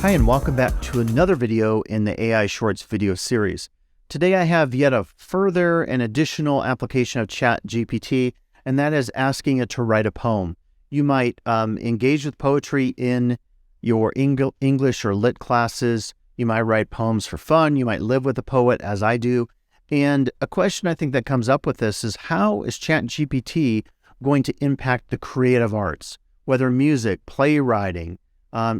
Hi, and welcome back to another video in the AI Shorts video series. Today I have yet a further and additional application of GPT, and that is asking it to write a poem. You might engage with poetry in your English or lit classes. You might write poems for fun. You might live with a poet, as I do. And a question I think that comes up with this is, how is GPT going to impact the creative arts, whether music, playwriting,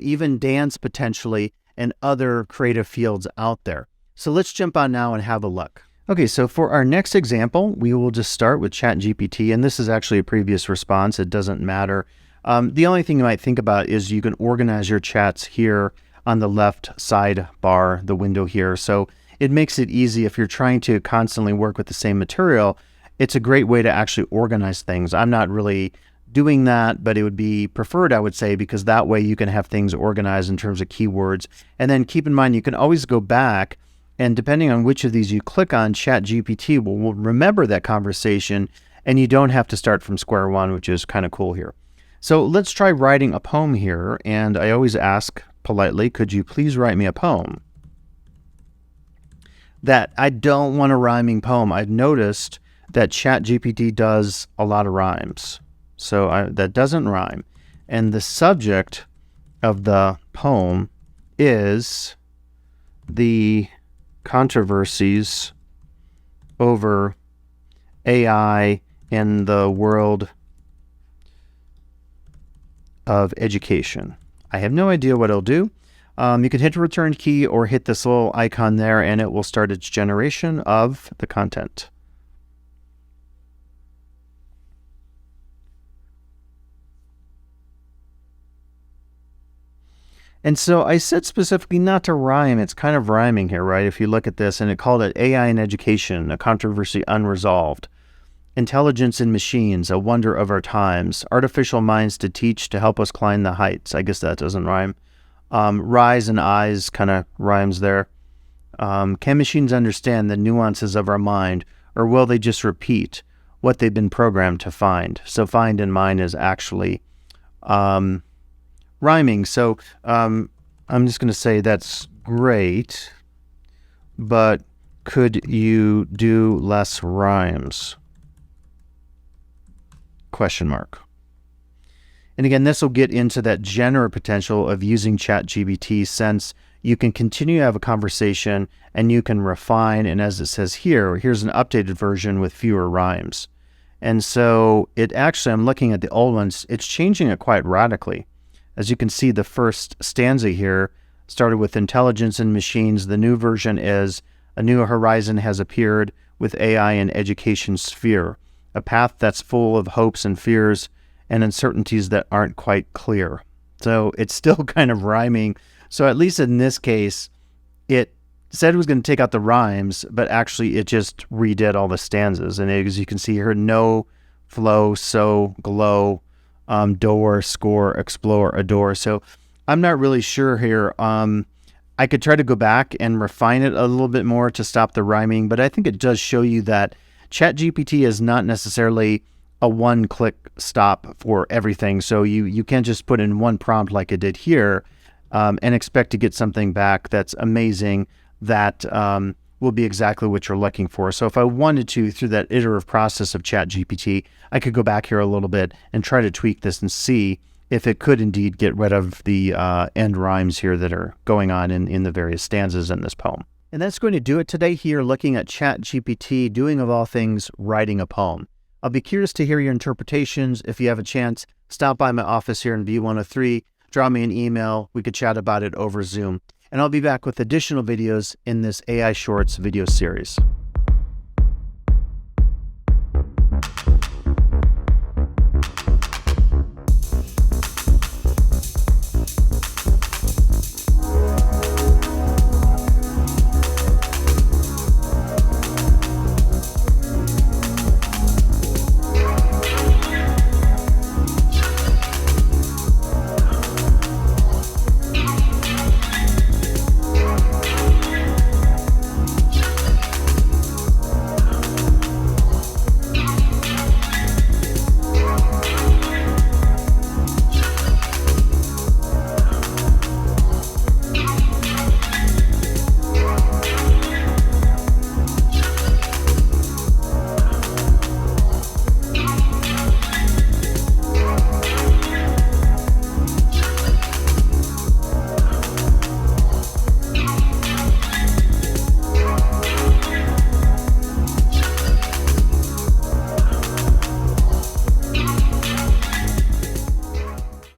even dance potentially, and other creative fields out there? So let's jump on now and have a look. Okay, so for our next example, we will just start with GPT, and this is actually a previous response. It doesn't matter. The only thing you might think about is you can organize your chats here on the left side bar, the window here. So it makes it easy if you're trying to constantly work with the same material. It's a great way to actually organize things. I'm not really doing that, but it would be preferred, I would say, because that way you can have things organized in terms of keywords. And then keep in mind, you can always go back, and depending on which of these you click on, GPT will remember that conversation, and you don't have to start from square one, which is kind of cool here. So let's try writing a poem here, and I always ask politely, could you please write me a poem? That I don't want a rhyming poem. I've noticed that GPT does a lot of rhymes. So that doesn't rhyme. And the subject of the poem is the controversies over AI in the world of education. I have no idea what it'll do. You can hit the return key or hit this little icon there, and it will start its generation of the content. And so I said specifically not to rhyme. It's kind of rhyming here, right? If you look at this, and it called it AI in Education, a controversy unresolved. Intelligence in machines, a wonder of our times. Artificial minds to teach to help us climb the heights. I guess that doesn't rhyme. Rise and eyes kind of rhymes there. Can machines understand the nuances of our mind, or will they just repeat what they've been programmed to find? So find in mind is actually rhyming. So I'm just going to say that's great, but could you do less rhymes? Question mark. And again, this will get into that general potential of using GPT, since you can continue to have a conversation and you can refine. And as it says here, here's an updated version with fewer rhymes. And so it actually, I'm looking at the old ones, it's changing it quite radically. As you can see, the first stanza here started with intelligence in machines. The new version is a new horizon has appeared with AI in education sphere, a path that's full of hopes and fears and uncertainties that aren't quite clear. So it's still kind of rhyming. So at least in this case, it said it was going to take out the rhymes, but actually it just redid all the stanzas. And as you can see here, know, flow, so, glow, door, score, explore, adore. So I'm not really sure here. I could try to go back and refine it a little bit more to stop the rhyming, but I think it does show you that GPT is not necessarily a one-click stop for everything. So you can't just put in one prompt like it did here and expect to get something back that's amazing, that will be exactly what you're looking for. So if I wanted to, through that iterative process of GPT, I could go back here a little bit and try to tweak this and see if it could indeed get rid of the end rhymes here that are going on in the various stanzas in this poem. And that's going to do it today here, looking at GPT doing, of all things, writing a poem. I'll be curious to hear your interpretations. If you have a chance, stop by my office here in B103, draw me an email. We could chat about it over Zoom. And I'll be back with additional videos in this AI Shorts video series.